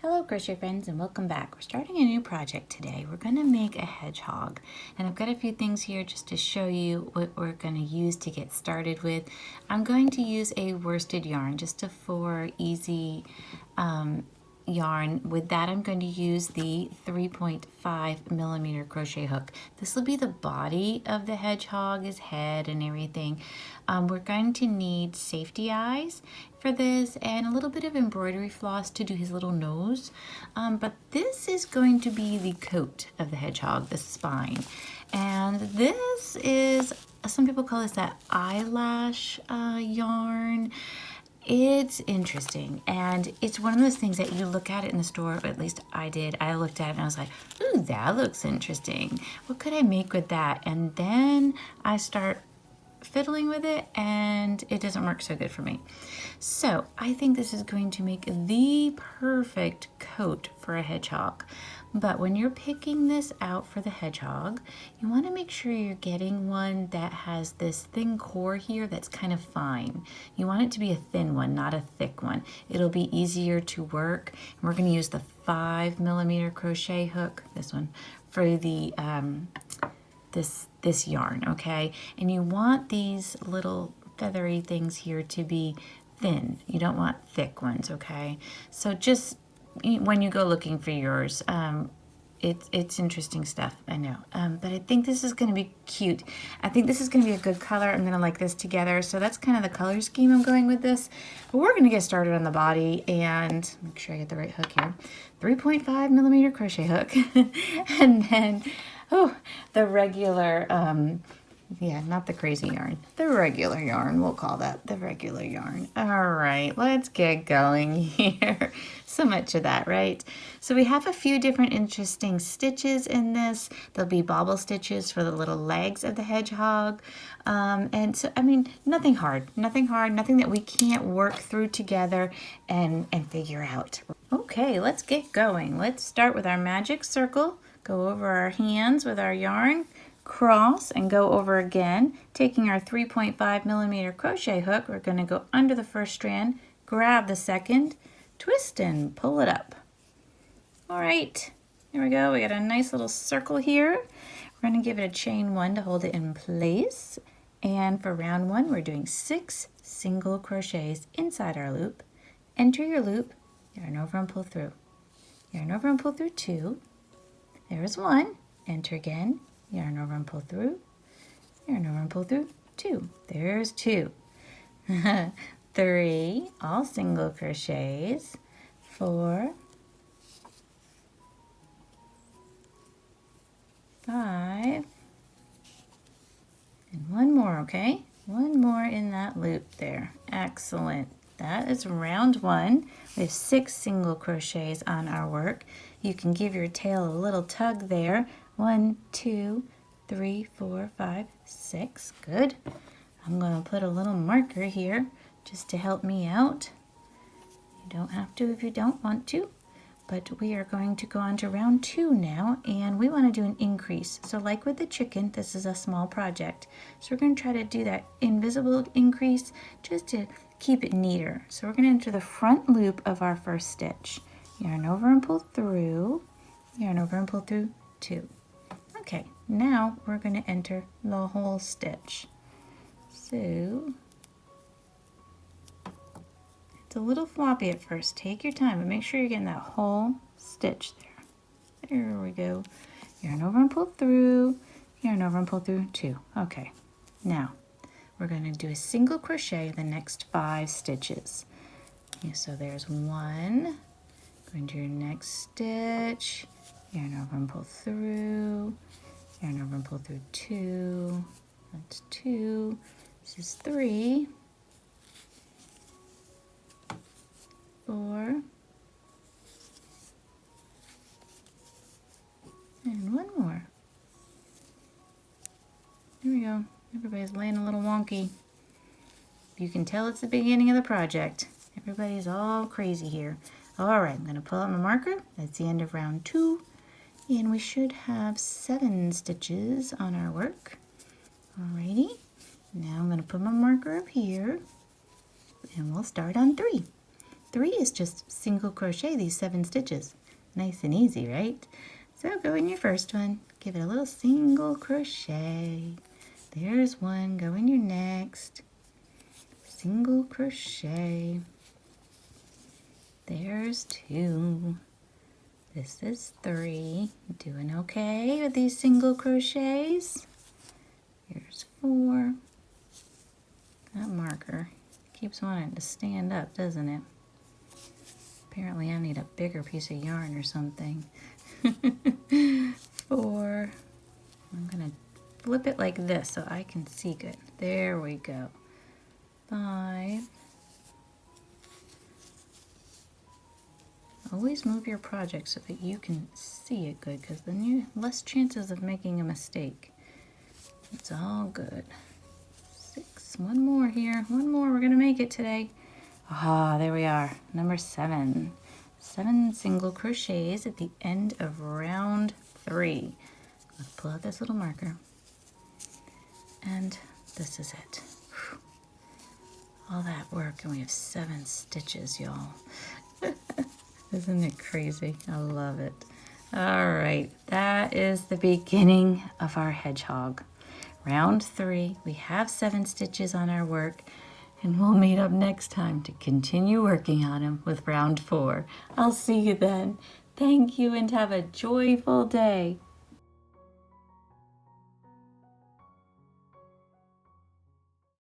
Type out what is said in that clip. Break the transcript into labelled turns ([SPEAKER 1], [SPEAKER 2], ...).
[SPEAKER 1] Hello crochet friends and welcome back. We're starting a new project today. We're going to make a hedgehog, and I've got a few things here just to show you what we're going to use to get started with. I'm going to use a worsted yarn, just a 4 easy yarn. With that I'm going to use the 3.5 millimeter crochet hook. This will be the body of the hedgehog, his head and everything. We're going to need safety eyes for this and a little bit of embroidery floss to do his little nose. But this is going to be the coat of the hedgehog, the spine. And this is, some people call this that eyelash yarn. It's interesting, and it's one of those things that you look at it in the store, or at least I did. I looked at it and I was like, ooh, that looks interesting. What could I make with that? And then I start fiddling with it and it doesn't work so good for me. So I think this is going to make the perfect coat for a hedgehog. But when you're picking this out for the hedgehog, you want to make sure you're getting one that has this thin core here that's kind of fine. You want it to be a thin one, not a thick one. It'll be easier to work. And we're going to use the 5 millimeter crochet hook, this one, for the this yarn, okay? And you want these little feathery things here to be thin. You don't want thick ones, okay? So just when you go looking for yours, it's interesting stuff, I know. But I think this is going to be cute. I think this is going to be a good color. I'm going to like this together. So that's kind of the color scheme I'm going with this. But we're going to get started on the body and make sure I get the right hook here. 3.5 millimeter crochet hook. And then, the regular, yeah, not the crazy yarn. The regular yarn, we'll call that the regular yarn. All right, let's get going here. So much of that, right? So we have a few different interesting stitches in this. There'll be bobble stitches for the little legs of the hedgehog. And so, I mean, nothing hard, nothing that we can't work through together and figure out. Okay, let's get going. Let's start with our magic circle. Go over our hands with our yarn, cross and go over again. Taking our 3.5 millimeter crochet hook, we're going to go under the first strand, grab the second, twist and pull it up. All right, here we go. We got a nice little circle here. We're going to give it a chain 1 to hold it in place. And for round 1, we're doing 6 single crochets inside our loop. Enter your loop, yarn over and pull through. Yarn over and pull through 2. There's 1. Enter again. Yarn over and pull through. Yarn over and pull through 2. There's 2. 3. All single crochets. 4. 5. And 1 more, okay? 1 more in that loop there. Excellent. That is round 1. We have 6 single crochets on our work. You can give your tail a little tug there. 1, 2, 3, 4, 5, 6. Good. I'm going to put a little marker here just to help me out. You don't have to if you don't want to. But we are going to go on to round 2 now, and we want to do an increase. So like with the chicken, this is a small project. So we're going to try to do that invisible increase just to keep it neater. So we're going to enter the front loop of our first stitch. Yarn over and pull through, yarn over and pull through 2. Okay, now we're going to enter the whole stitch. So it's a little floppy at first. Take your time, but make sure you're getting that whole stitch there. There we go. Yarn over and pull through, yarn over and pull through 2. Okay, now we're going to do a single crochet the next 5 stitches. Okay, so there's 1. Go into your next stitch, yarn over and pull through, yarn over and pull through 2. That's 2. This is 3. 4. And 1 more. There we go. Everybody's laying a little wonky. You can tell it's the beginning of the project. Everybody's all crazy here. All right, I'm going to pull out my marker. That's the end of round 2. And we should have 7 stitches on our work. Alrighty. Now I'm going to put my marker up here. And we'll start on 3. 3 is just single crochet these 7 stitches. Nice and easy, right? So go in your first one, give it a little single crochet. There's 1, go in your next. Single crochet. There's 2. This is 3. Doing okay with these single crochets. Here's 4. That marker keeps wanting to stand up, doesn't it? Apparently I need a bigger piece of yarn or something. 4. I'm gonna flip it like this so I can see good. There we go. 5. Always move your project so that you can see it good, because then you less chances of making a mistake. It's all good. 6. 1 more here. 1 more. We're gonna make it today. Ah, there we are. Number 7. 7 single crochets at the end of round 3. Let's pull out this little marker. And this is it. Whew. All that work, and we have 7 stitches, y'all. Isn't it crazy? I love it. All right, that is the beginning of our hedgehog. Round 3, we have 7 stitches on our work, and we'll meet up next time to continue working on him with round 4. I'll see you then. Thank you and have a joyful day.